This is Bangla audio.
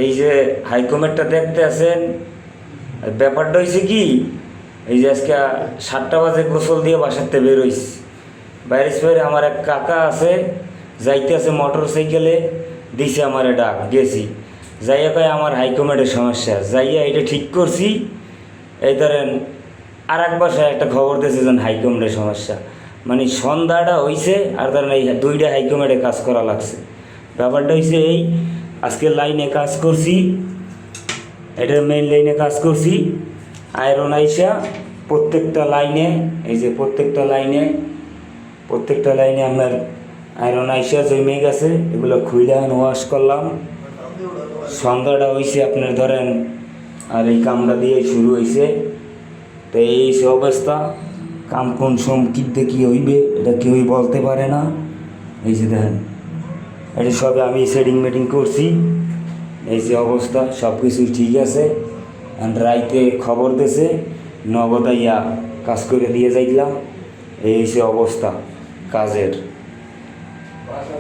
এই যে হাইকমেটটা দেখতে আছেন, ব্যাপারটা হয়েছে কি, এই যে আজকে 7টা বাজে গোসল দিয়ে বাসাতে বের হইছি। বাইরে আমার এক কাকা আছে, যাইতে আছে মোটর সাইকেলে, দিছে আমারে ডাক, গেছি। যাইয়া কয় আমার হাইকমেটের সমস্যা, যাইয়া এটা ঠিক করছি। এই ধরেন আর এক বাসায় একটা খবর দিয়েছে যেন হাইকমেটের সমস্যা, মানে সন্ধ্যাটা হইছে আর ধরেন এই 2টা হাইকমেটে কাজ করা লাগছে। ব্যাপারটা হয়েছে এই, আজকে লাইনে কাজ করছি, এটার মেইন লাইনে কাজ করছি। আয়রন আইসা প্রত্যেকটা লাইনে, এই যে প্রত্যেকটা লাইনে আপনার আয়রন আইসা জমে গেছে, এগুলো খুইলা ওয়াশ করলাম। সন্ধ্যাটা হয়েছে আপনার ধরেন, আর এই কামটা দিয়ে শুরু হয়েছে। তো এই সে অবস্থা, কাম কোন সমকিতে কী হইবে এটা কেউই বলতে পারে না। এই যে দেখেন, এটা সবে আমি সেটিং মেটিং করছি। এই যে অবস্থা, সব কিছুই ঠিক আছে। রাইতে খবর দিয়েছে, নগদাইয়া কাজ করে দিয়ে যাইলাম। এই সে অবস্থা কাজের।